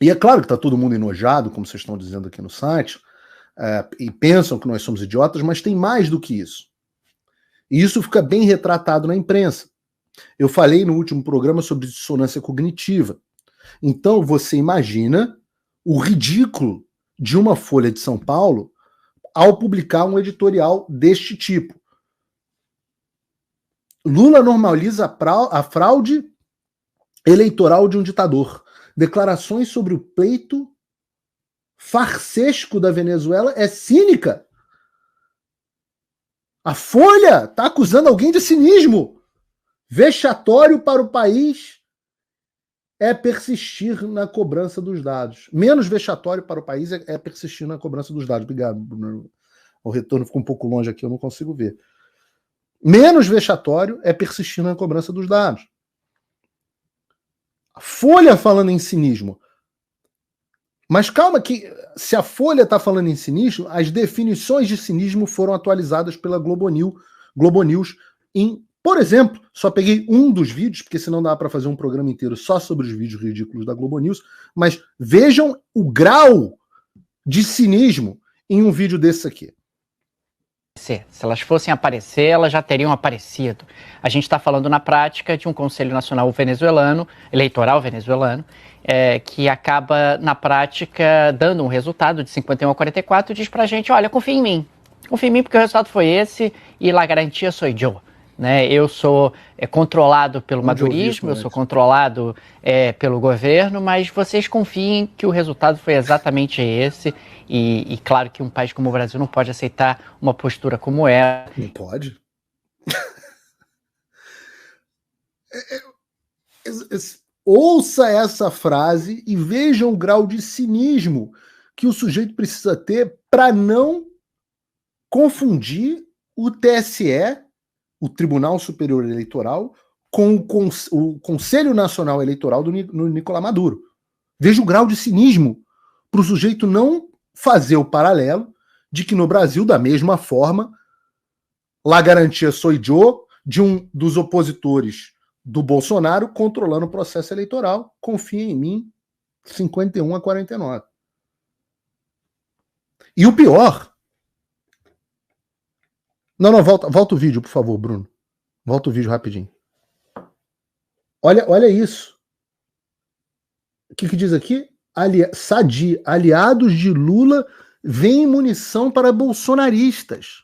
E é claro que está todo mundo enojado, como vocês estão dizendo aqui no site, e pensam que nós somos idiotas, mas tem mais do que isso. E isso fica bem retratado na imprensa. Eu falei no último programa sobre dissonância cognitiva. Então você imagina o ridículo de uma Folha de São Paulo ao publicar um editorial deste tipo. Lula normaliza a fraude eleitoral de um ditador. Declarações sobre o pleito farsesco da Venezuela é cínica. A Folha está acusando alguém de cinismo. Vexatório para o país é persistir na cobrança dos dados. Menos vexatório para o país é persistir na cobrança dos dados. Obrigado, Bruno. O retorno ficou um pouco longe aqui, eu não consigo ver. Menos vexatório é persistir na cobrança dos dados. A Folha falando em cinismo. Mas calma que, se a Folha está falando em cinismo, as definições de cinismo foram atualizadas pela Globo News em, por exemplo, só peguei um dos vídeos, porque senão dá para fazer um programa inteiro só sobre os vídeos ridículos da Globo News, mas vejam o grau de cinismo em um vídeo desse aqui. Se elas fossem aparecer, elas já teriam aparecido. A gente está falando na prática de um Conselho Nacional Venezuelano, eleitoral venezuelano, que acaba, na prática, dando um resultado de 51-44 e diz pra gente, olha, confia em mim porque o resultado foi esse e la garantia sou eu. Né? Eu sou controlado pelo madurismo, eu sou controlado pelo governo, mas vocês confiem que o resultado foi exatamente esse. E claro que um país como o Brasil não pode aceitar uma postura como essa. Não pode? Ouça essa frase e veja o grau de cinismo que o sujeito precisa ter para não confundir o TSE, o Tribunal Superior Eleitoral, com o Conselho Nacional Eleitoral do Nicolás Maduro. Veja o grau de cinismo para o sujeito não fazer o paralelo de que no Brasil, da mesma forma, la garantia sou eu, de um dos opositores do Bolsonaro controlando o processo eleitoral. Confia em mim, 51-49. E o pior... Não, volta o vídeo, por favor, Bruno. Volta o vídeo rapidinho. Olha isso. O que diz aqui? Sadi, aliados de Lula veem munição para bolsonaristas.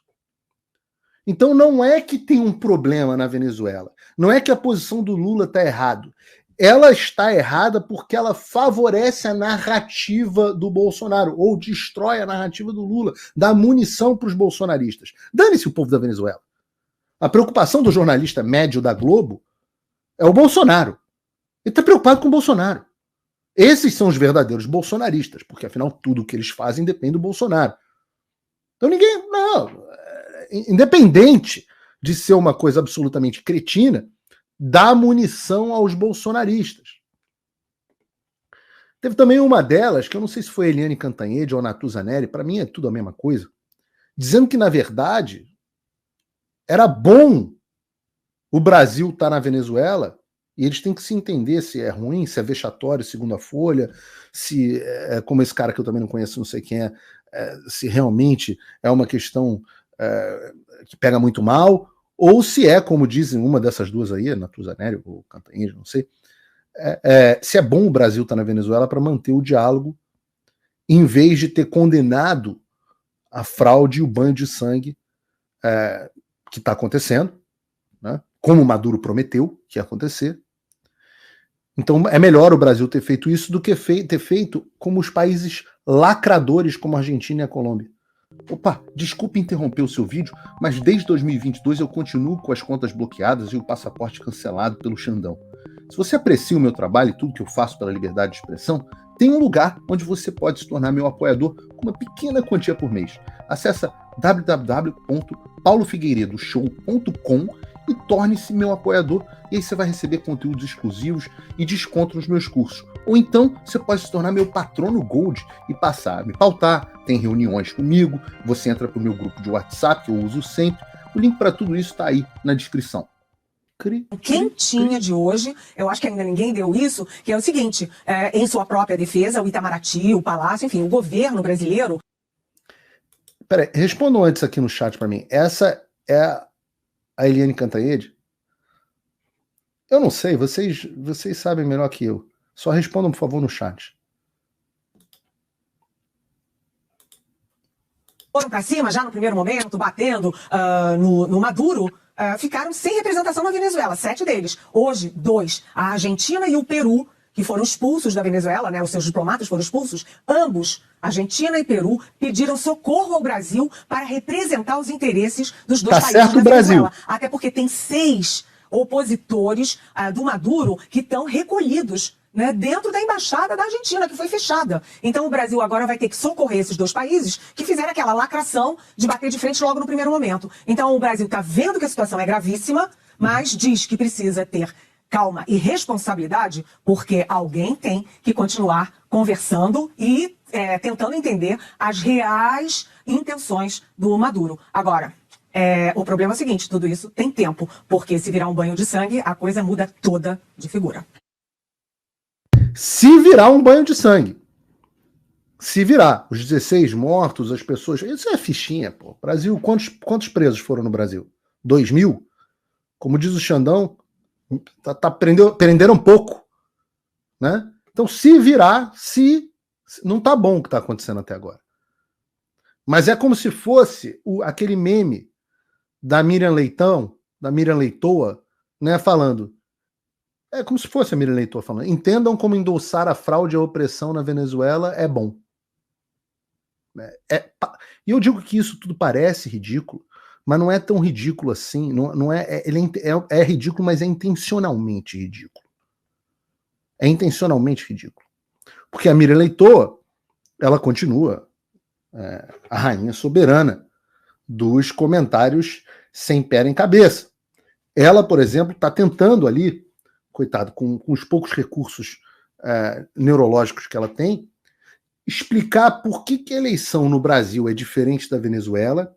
Então não é que tem um problema na Venezuela. Não é que a posição do Lula está errada. Ela está errada porque ela favorece a narrativa do Bolsonaro, ou destrói a narrativa do Lula, dá munição para os bolsonaristas. Dane-se o povo da Venezuela. A preocupação do jornalista médio da Globo é o Bolsonaro. Ele está preocupado com o Bolsonaro. Esses são os verdadeiros bolsonaristas, porque afinal tudo que eles fazem depende do Bolsonaro. Então independente de ser uma coisa absolutamente cretina, dá munição aos bolsonaristas. Teve também uma delas, que eu não sei se foi Eliane Cantanhede ou Natuza Neri, para mim é tudo a mesma coisa, dizendo que, na verdade, era bom o Brasil estar na Venezuela e eles têm que se entender se é ruim, se é vexatório, segundo a Folha, se, como esse cara que eu também não conheço, não sei quem se realmente é uma questão que pega muito mal, ou se é, como dizem uma dessas duas aí, Natuza Neri ou Cantanhede, não sei, se é bom o Brasil estar na Venezuela para manter o diálogo, em vez de ter condenado a fraude e o banho de sangue que está acontecendo, né, como o Maduro prometeu que ia acontecer. Então é melhor o Brasil ter feito isso do que ter feito como os países lacradores como a Argentina e a Colômbia. Opa, desculpe interromper o seu vídeo, mas desde 2022 eu continuo com as contas bloqueadas e o passaporte cancelado pelo Xandão. Se você aprecia o meu trabalho e tudo que eu faço pela liberdade de expressão, tem um lugar onde você pode se tornar meu apoiador com uma pequena quantia por mês. Acesse www.paulofigueiredoshow.com e torne-se meu apoiador, e aí você vai receber conteúdos exclusivos e desconto nos meus cursos. Ou então você pode se tornar meu patrono Gold e passar a me pautar, tem reuniões comigo, você entra para o meu grupo de WhatsApp, que eu uso sempre. O link para tudo isso está aí na descrição. quentinha de hoje, eu acho que ainda ninguém deu isso, que é o seguinte, em sua própria defesa, o Itamaraty, o Palácio, enfim, o governo brasileiro... Peraí, respondam antes aqui no chat para mim. Essa é a Eliane Cantanhede? Eu não sei, vocês sabem melhor que eu. Só respondam, por favor, no chat. Foram para cima já no primeiro momento, batendo no Maduro, ficaram sem representação na Venezuela, 7 deles. Hoje, 2, a Argentina e o Peru, que foram expulsos da Venezuela, né, os seus diplomatas foram expulsos, ambos, Argentina e Peru, pediram socorro ao Brasil para representar os interesses dos dois países certo, na Venezuela. Brasil. Até porque tem 6 opositores do Maduro que estão recolhidos, né, dentro da embaixada da Argentina, que foi fechada. Então o Brasil agora vai ter que socorrer esses dois países que fizeram aquela lacração de bater de frente logo no primeiro momento. Então o Brasil está vendo que a situação é gravíssima, mas diz que precisa ter calma e responsabilidade, porque alguém tem que continuar conversando e tentando entender as reais intenções do Maduro. Agora, o problema é o seguinte, tudo isso tem tempo, porque se virar um banho de sangue, a coisa muda toda de figura. Se virar um banho de sangue. Se virar. Os 16 mortos, as pessoas... Isso é fichinha, pô. Brasil, quantos presos foram no Brasil? 2.000? Como diz o Xandão, prenderam pouco. Né? Então, se virar, não tá bom o que tá acontecendo até agora. Mas é como se fosse aquele meme da Miriam Leitoa, né, falando... É como se fosse a Miriam Leitoa falando. Entendam como endossar a fraude e a opressão na Venezuela é bom. E eu digo que isso tudo parece ridículo, mas não é tão ridículo assim. É ridículo, mas é intencionalmente ridículo. É intencionalmente ridículo. Porque a Miriam Leitoa, ela continua a rainha soberana dos comentários sem pé nem cabeça. Ela, por exemplo, está tentando ali, coitado, com os poucos recursos neurológicos que ela tem, explicar por que a eleição no Brasil é diferente da Venezuela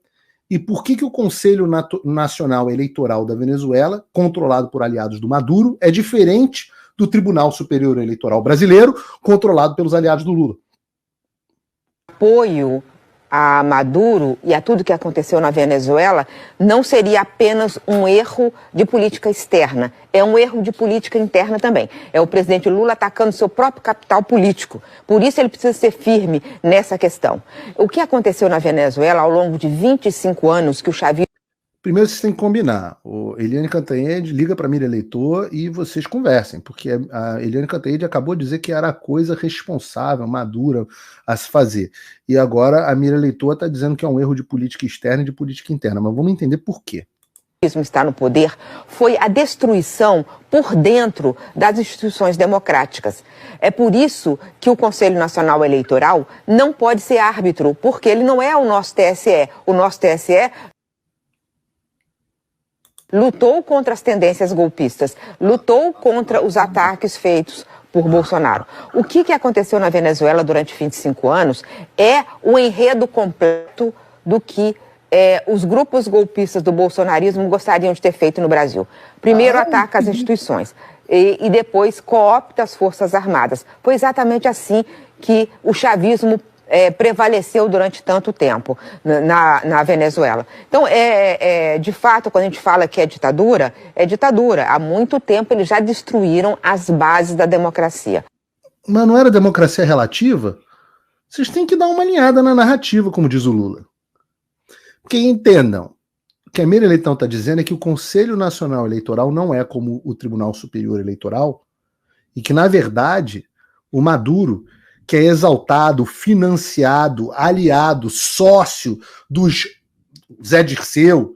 e por que o Conselho Nacional Eleitoral da Venezuela, controlado por aliados do Maduro, é diferente do Tribunal Superior Eleitoral Brasileiro, controlado pelos aliados do Lula. Apoio a Maduro e a tudo que aconteceu na Venezuela não seria apenas um erro de política externa, é um erro de política interna também. É o presidente Lula atacando seu próprio capital político. Por isso ele precisa ser firme nessa questão. O que aconteceu na Venezuela ao longo de 25 anos que o chavismo... Primeiro vocês têm que combinar. O Eliane Cantanhede liga para a Miriam Leitoa e vocês conversem, porque a Eliane Cantanhede acabou de dizer que era a coisa responsável, madura a se fazer. E agora a Miriam Leitoa está dizendo que é um erro de política externa e de política interna. Mas vamos entender por quê. Está no poder foi a destruição por dentro das instituições democráticas. É por isso que o Conselho Nacional Eleitoral não pode ser árbitro, porque ele não é o nosso TSE. O nosso TSE lutou contra as tendências golpistas, lutou contra os ataques feitos por Bolsonaro. O que aconteceu na Venezuela durante 25 anos é o enredo completo do que os grupos golpistas do bolsonarismo gostariam de ter feito no Brasil. Primeiro ataca as instituições e depois coopta as Forças Armadas. Foi exatamente assim que o chavismo prevaleceu durante tanto tempo na Venezuela. Então, de fato, quando a gente fala que é ditadura, é ditadura. Há muito tempo eles já destruíram as bases da democracia. Mas não era democracia relativa? Vocês têm que dar uma alinhada na narrativa, como diz o Lula. Porque entendam, o que a Miriam Leitão está dizendo é que o Conselho Nacional Eleitoral não é como o Tribunal Superior Eleitoral e que, na verdade, o Maduro, que é exaltado, financiado, aliado, sócio dos Zé Dirceu,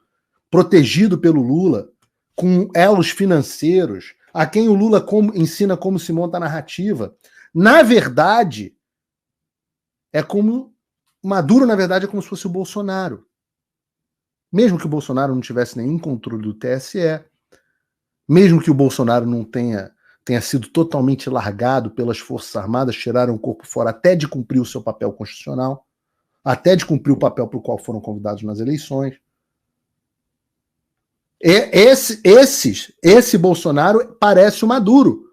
protegido pelo Lula, com elos financeiros, a quem o Lula ensina como se monta a narrativa. Na verdade, Maduro, na verdade, é como se fosse o Bolsonaro. Mesmo que o Bolsonaro não tivesse nenhum controle do TSE, mesmo que o Bolsonaro não tenha sido totalmente largado pelas Forças Armadas, tiraram o corpo fora até de cumprir o seu papel constitucional, até de cumprir o papel para o qual foram convidados nas eleições. Esse Bolsonaro parece o Maduro.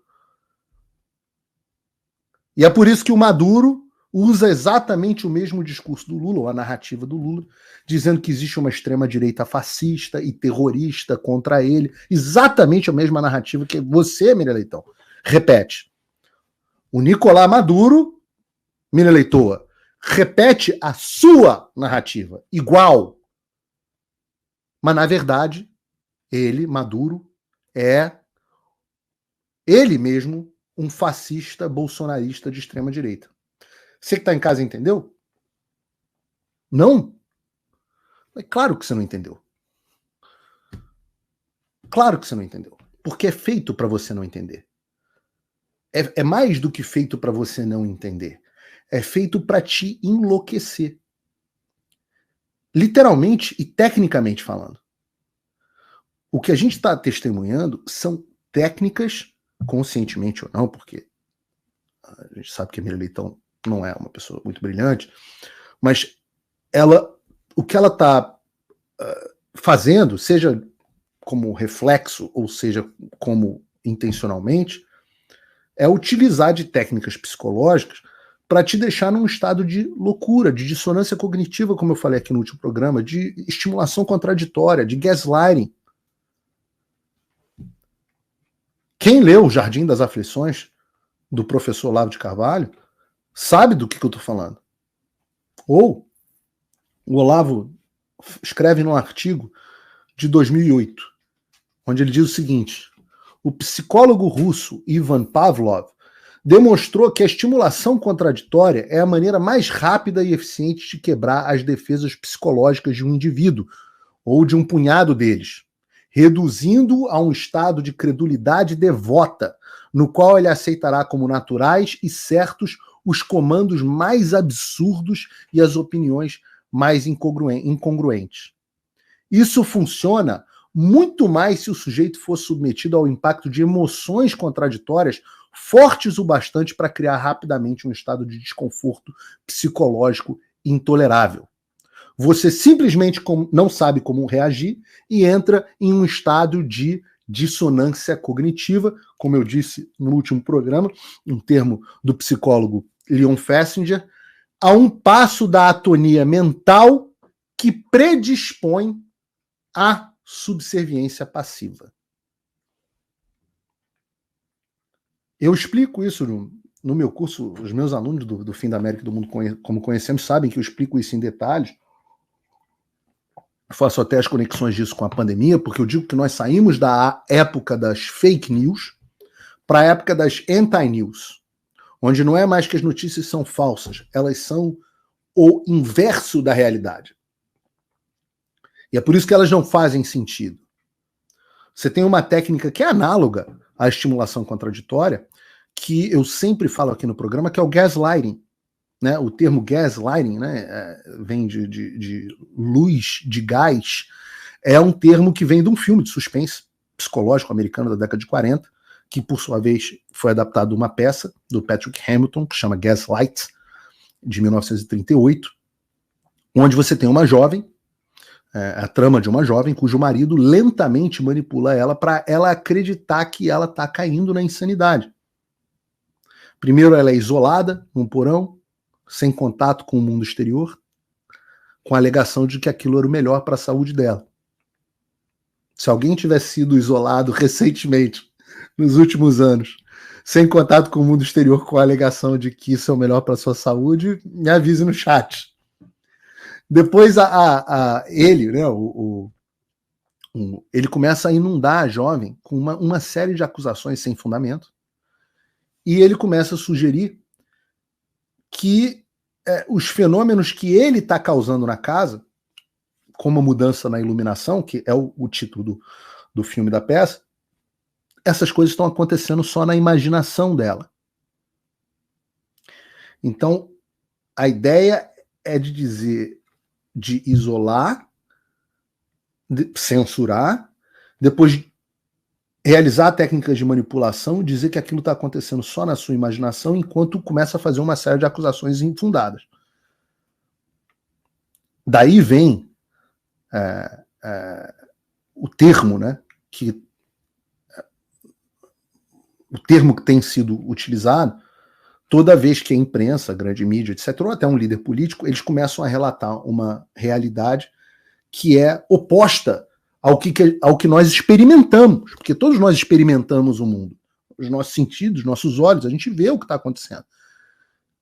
E é por isso que o Maduro usa exatamente o mesmo discurso do Lula, ou a narrativa do Lula, dizendo que existe uma extrema-direita fascista e terrorista contra ele. Exatamente a mesma narrativa que você, Miriam Leitão, repete. O Nicolás Maduro, Miriam Leitoa, repete a sua narrativa, igual. Mas, na verdade, ele, Maduro, é ele mesmo um fascista bolsonarista de extrema-direita. Você que está em casa entendeu? Não? É claro que você não entendeu. Claro que você não entendeu. Porque é feito para você não entender. É mais do que feito para você não entender. É feito para te enlouquecer. Literalmente e tecnicamente falando. O que a gente está testemunhando são técnicas, conscientemente ou não, porque a gente sabe que a Miriam Leitão não é uma pessoa muito brilhante, mas o que ela está fazendo, seja como reflexo ou seja como intencionalmente, é utilizar de técnicas psicológicas para te deixar num estado de loucura, de dissonância cognitiva, como eu falei aqui no último programa, de estimulação contraditória, de gaslighting. Quem leu O Jardim das Aflições, do professor Olavo de Carvalho, sabe do que eu estou falando. Ou o Olavo escreve num artigo de 2008, onde ele diz o seguinte: o psicólogo russo Ivan Pavlov demonstrou que a estimulação contraditória é a maneira mais rápida e eficiente de quebrar as defesas psicológicas de um indivíduo, ou de um punhado deles, reduzindo-o a um estado de credulidade devota, no qual ele aceitará como naturais e certos os comandos mais absurdos e as opiniões mais incongruentes. Isso funciona muito mais se o sujeito for submetido ao impacto de emoções contraditórias fortes o bastante para criar rapidamente um estado de desconforto psicológico intolerável. Você simplesmente não sabe como reagir e entra em um estado de dissonância cognitiva, como eu disse no último programa, um termo do psicólogo Leon Festinger, a um passo da atonia mental que predispõe à subserviência passiva. Eu explico isso no meu curso, os meus alunos do Fim da América e do Mundo Como Conhecemos sabem que eu explico isso em detalhes. Faço até as conexões disso com a pandemia, porque eu digo que nós saímos da época das fake news para a época das anti-news, onde não é mais que as notícias são falsas, elas são o inverso da realidade. E é por isso que elas não fazem sentido. Você tem uma técnica que é análoga à estimulação contraditória, que eu sempre falo aqui no programa, que é o gaslighting. Né? O termo gaslighting, né, vem de luz, de gás, é um termo que vem de um filme de suspense psicológico americano da década de 40, que por sua vez foi adaptado de uma peça do Patrick Hamilton, que chama Gaslight, de 1938, onde você tem uma jovem, a trama de uma jovem cujo marido lentamente manipula ela para ela acreditar que ela está caindo na insanidade. Primeiro ela é isolada num porão, sem contato com o mundo exterior, com a alegação de que aquilo era o melhor para a saúde dela. Se alguém tivesse sido isolado recentemente, nos últimos anos, sem contato com o mundo exterior, com a alegação de que isso é o melhor para a sua saúde, me avise no chat. Depois ele, né, ele começa a inundar a jovem com uma série de acusações sem fundamento, e ele começa a sugerir que os fenômenos que ele está causando na casa, como a mudança na iluminação, que é o título do filme da peça, essas coisas estão acontecendo só na imaginação dela. Então, a ideia é de isolar, de censurar, depois realizar técnicas de manipulação, dizer que aquilo está acontecendo só na sua imaginação, enquanto começa a fazer uma série de acusações infundadas. Daí vem o termo, né, o termo que tem sido utilizado, toda vez que a imprensa, a grande mídia, etc., ou até um líder político, eles começam a relatar uma realidade que é oposta ao que nós experimentamos, porque todos nós experimentamos o mundo. Os nossos sentidos, nossos olhos, a gente vê o que está acontecendo.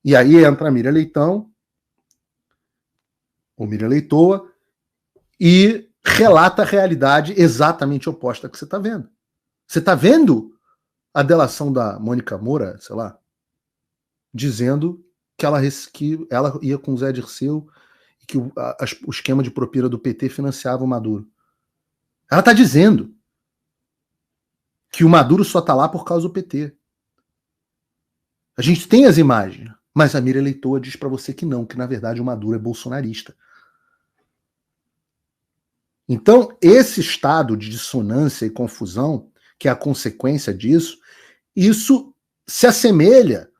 E aí entra a Miriam Leitão, ou Miriam Leitoa, e relata a realidade exatamente oposta que você está vendo. Você está vendo a delação da Mônica Moura, sei lá, dizendo que ela ia com o Zé Dirceu e que o esquema de propina do PT financiava o Maduro. Ela está dizendo que o Maduro só está lá por causa do PT. A gente tem as imagens, mas a Miriam Leitoa diz para você que não, que na verdade o Maduro é bolsonarista. Então, esse estado de dissonância e confusão, que é a consequência disso, isso se assemelha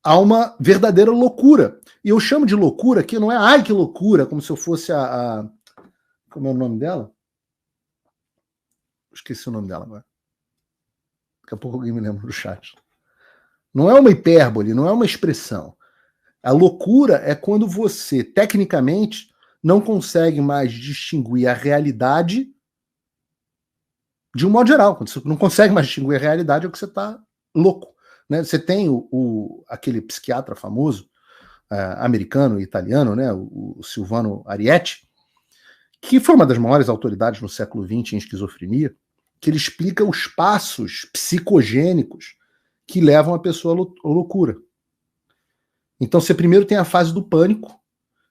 a uma verdadeira loucura. E eu chamo de loucura que não é ai que loucura, como se eu fosse como é o nome dela? Esqueci o nome dela agora. Daqui a pouco alguém me lembra do chat. Não é uma hipérbole, não é uma expressão. A loucura é quando você, tecnicamente, não consegue mais distinguir a realidade de um modo geral. Quando você não consegue mais distinguir a realidade, é que você está louco. Né? Você tem aquele psiquiatra famoso, americano e italiano, né? o Silvano Arietti, que foi uma das maiores autoridades no século XX em esquizofrenia, que ele explica os passos psicogênicos que levam a pessoa à loucura. Então você primeiro tem a fase do pânico,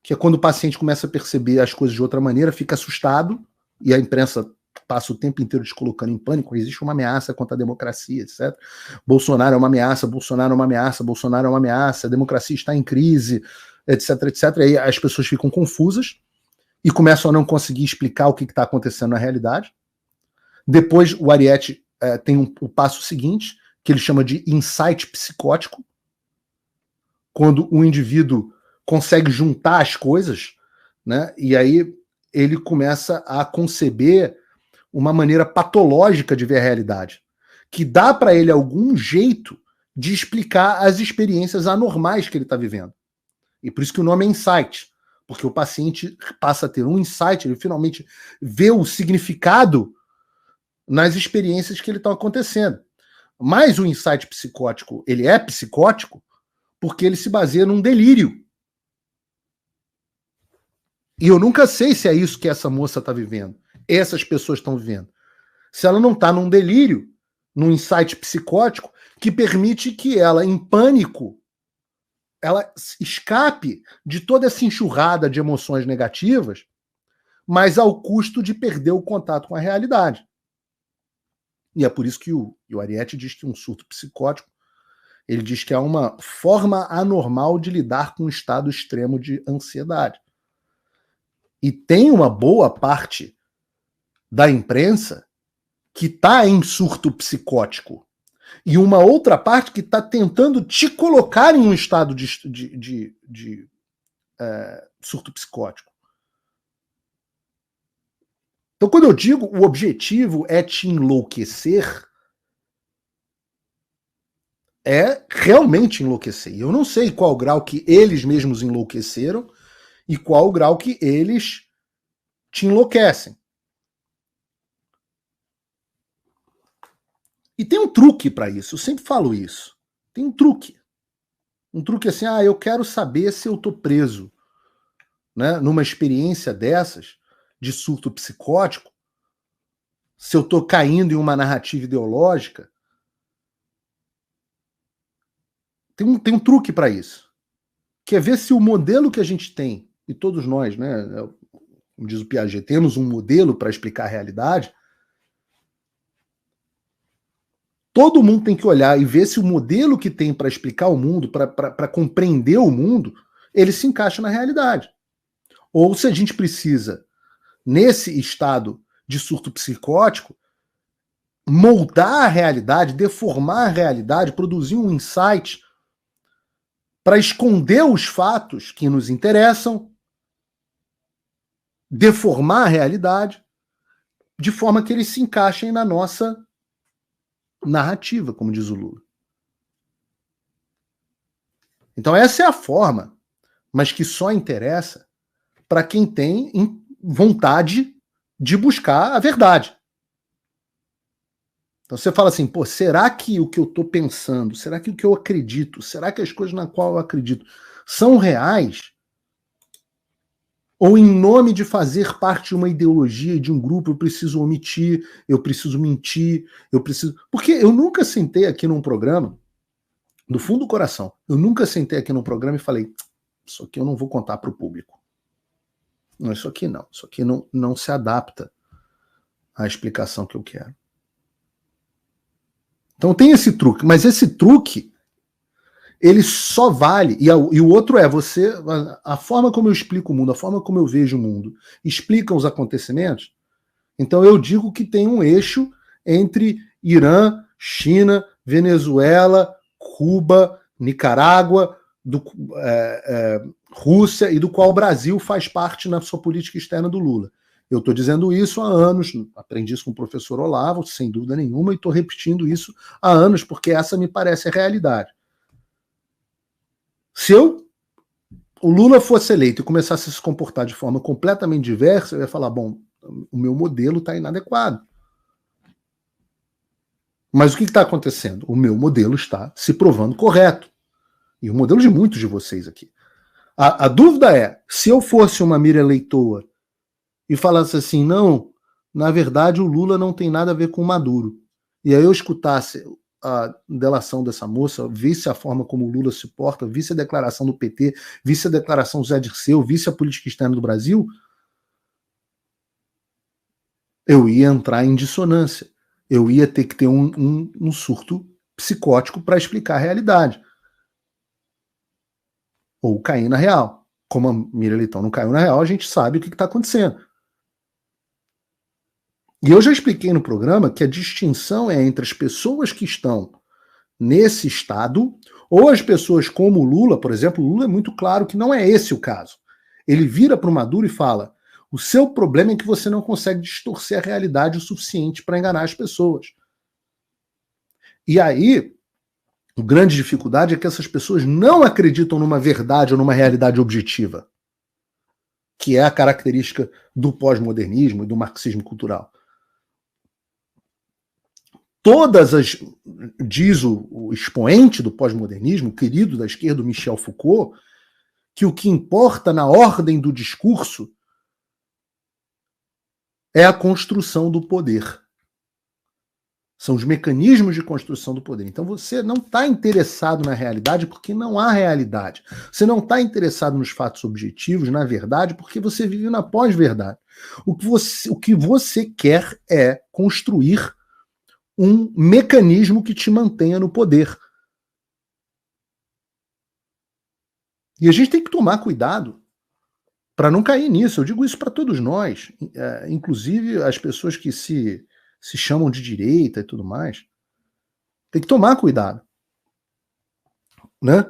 que é quando o paciente começa a perceber as coisas de outra maneira, fica assustado, e a imprensa passa o tempo inteiro te colocando em pânico, existe uma ameaça contra a democracia, etc. Bolsonaro é uma ameaça, Bolsonaro é uma ameaça, Bolsonaro é uma ameaça, a democracia está em crise, etc, etc. E aí as pessoas ficam confusas e começam a não conseguir explicar o que está acontecendo na realidade. Depois o Arietti tem o passo seguinte, que ele chama de insight psicótico, quando o indivíduo consegue juntar as coisas, né? E aí ele começa a conceber uma maneira patológica de ver a realidade, que dá para ele algum jeito de explicar as experiências anormais que ele está vivendo. E por isso que o nome é insight, porque o paciente passa a ter um insight, ele finalmente vê o significado nas experiências que ele está acontecendo. Mas o insight psicótico, ele é psicótico porque ele se baseia num delírio. E eu nunca sei se é isso que essa moça está vivendo, essas pessoas estão vivendo. Se ela não está num delírio, num insight psicótico, que permite que ela, em pânico, ela escape de toda essa enxurrada de emoções negativas, mas ao custo de perder o contato com a realidade. E é por isso que o Arietti diz que um surto psicótico, ele diz que é uma forma anormal de lidar com um estado extremo de ansiedade. E tem uma boa parte da imprensa que está em surto psicótico e uma outra parte que está tentando te colocar em um estado de surto psicótico. Então, quando eu digo o objetivo é te enlouquecer, é realmente enlouquecer. E eu não sei qual o grau que eles mesmos enlouqueceram e qual o grau que eles te enlouquecem. E tem um truque para isso, eu sempre falo isso. Tem um truque. Um truque assim, eu quero saber se eu tô preso, né, numa experiência dessas, de surto psicótico, se eu tô caindo em uma narrativa ideológica. Tem um truque para isso. Que é ver se o modelo que a gente tem, e todos nós, né, como diz o Piaget, temos um modelo para explicar a realidade. Todo mundo tem que olhar e ver se o modelo que tem para explicar o mundo, para compreender o mundo, ele se encaixa na realidade. Ou se a gente precisa, nesse estado de surto psicótico, moldar a realidade, deformar a realidade, produzir um insight para esconder os fatos que nos interessam, deformar a realidade, de forma que eles se encaixem na nossa narrativa, como diz o Lula. Então essa é a forma, mas que só interessa para quem tem vontade de buscar a verdade. Então você fala assim, pô, será que o que eu estou pensando, será que o que eu acredito, será que as coisas na qual eu acredito são reais? Ou em nome de fazer parte de uma ideologia e de um grupo, eu preciso omitir, eu preciso mentir, eu preciso... Porque eu nunca sentei aqui num programa, do fundo do coração, eu nunca sentei aqui num programa e falei, isso aqui eu não vou contar para o público. Não, isso aqui não se adapta à explicação que eu quero. Então tem esse truque, mas esse truque, ele só vale, e o outro é a forma como eu explico o mundo, a forma como eu vejo o mundo, explica os acontecimentos. Então eu digo que tem um eixo entre Irã, China, Venezuela, Cuba, Nicarágua, Rússia, e do qual o Brasil faz parte na sua política externa do Lula. Eu estou dizendo isso há anos, aprendi isso com o professor Olavo, sem dúvida nenhuma, e estou repetindo isso há anos, porque essa me parece a realidade. Se o Lula fosse eleito e começasse a se comportar de forma completamente diversa, eu ia falar, bom, o meu modelo está inadequado. Mas o que está acontecendo? O meu modelo está se provando correto. E o modelo de muitos de vocês aqui. A dúvida é, se eu fosse uma Miriam Leitoa e falasse assim, não, na verdade o Lula não tem nada a ver com o Maduro, e aí eu escutasse a delação dessa moça, visse a forma como o Lula se porta, visse a declaração do PT, visse a declaração do Zé Dirceu, visse a política externa do Brasil, eu ia entrar em dissonância. Eu ia ter que ter um surto psicótico para explicar a realidade. Ou cair na real. Como a Miriam Leitão não caiu na real, a gente sabe o que está acontecendo. E eu já expliquei no programa que a distinção é entre as pessoas que estão nesse estado ou as pessoas como o Lula, por exemplo. O Lula é muito claro que não é esse o caso. Ele vira para o Maduro e fala, o seu problema é que você não consegue distorcer a realidade o suficiente para enganar as pessoas. E aí, a grande dificuldade é que essas pessoas não acreditam numa verdade ou numa realidade objetiva, que é a característica do pós-modernismo e do marxismo cultural. Diz o expoente do pós-modernismo, querido da esquerda, Michel Foucault, que o que importa na ordem do discurso é a construção do poder. São os mecanismos de construção do poder. Então você não está interessado na realidade porque não há realidade. Você não está interessado nos fatos objetivos, na verdade, porque você vive na pós-verdade. O que você quer é construir um mecanismo que te mantenha no poder. E a gente tem que tomar cuidado para não cair nisso. Eu digo isso para todos nós, inclusive as pessoas que se chamam de direita e tudo mais. Tem que tomar cuidado. Né?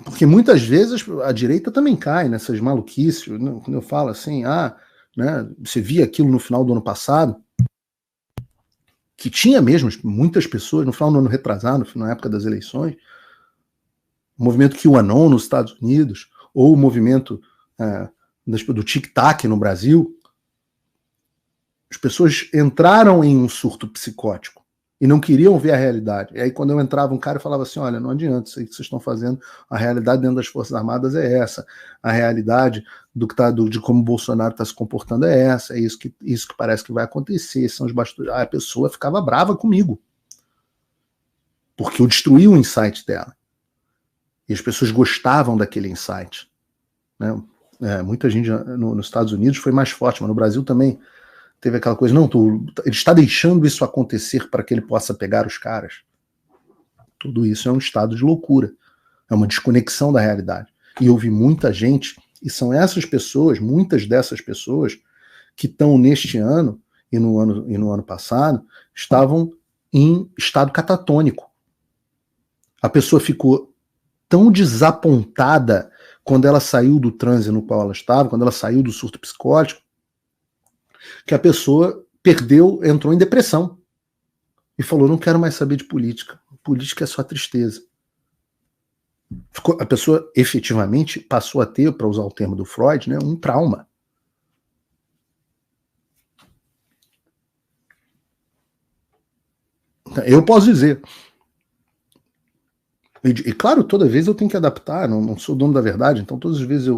Porque muitas vezes a direita também cai nessas maluquices. Quando eu falo assim, né, você via aquilo no final do ano passado, que tinha mesmo muitas pessoas, no final do ano retrasado, na época das eleições, o movimento QAnon nos Estados Unidos, ou o movimento do tic-tac no Brasil, as pessoas entraram em um surto psicótico e não queriam ver a realidade. E aí quando eu entrava um cara e falava assim, olha, não adianta, isso aí que vocês estão fazendo, a realidade dentro das Forças Armadas é essa, a realidade de como o Bolsonaro está se comportando é essa, é isso que parece que vai acontecer, são os bastidores. A pessoa ficava brava comigo, porque eu destruí o insight dela. E as pessoas gostavam daquele insight. Né? Muita gente nos Estados Unidos foi mais forte, mas no Brasil também teve aquela coisa, não, ele está deixando isso acontecer para que ele possa pegar os caras. Tudo isso é um estado de loucura. É uma desconexão da realidade. E eu vi muita gente, e são essas pessoas, muitas dessas pessoas, que estão neste ano e no ano passado, estavam em estado catatônico. A pessoa ficou tão desapontada quando ela saiu do transe no qual ela estava, quando ela saiu do surto psicótico, que a pessoa entrou em depressão e falou, não quero mais saber de política. Política é só tristeza. A pessoa efetivamente passou a ter, para usar o termo do Freud, né, um trauma. Eu posso dizer. E claro, toda vez eu tenho que adaptar, não sou dono da verdade, então todas as vezes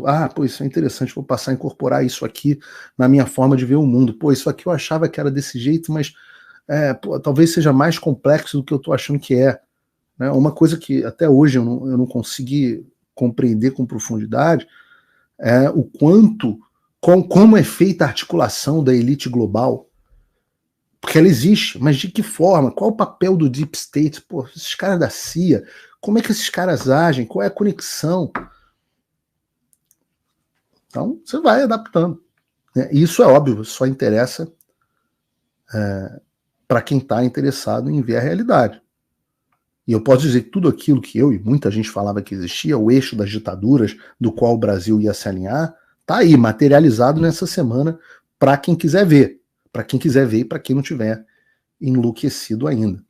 isso é interessante, vou passar a incorporar isso aqui na minha forma de ver o mundo. Isso aqui eu achava que era desse jeito, mas talvez seja mais complexo do que eu estou achando que é. Né? Uma coisa que até hoje eu não consegui compreender com profundidade é o quanto, como é feita a articulação da elite global. Porque ela existe, mas de que forma? Qual o papel do Deep State? Esses caras da CIA, como é que esses caras agem? Qual é a conexão? Então, você vai adaptando. Né? E isso é óbvio, só interessa para quem está interessado em ver a realidade. E eu posso dizer que tudo aquilo que eu e muita gente falava que existia, o eixo das ditaduras do qual o Brasil ia se alinhar, está aí, materializado nessa semana, para quem quiser ver. Para quem quiser ver e para quem não tiver enlouquecido ainda.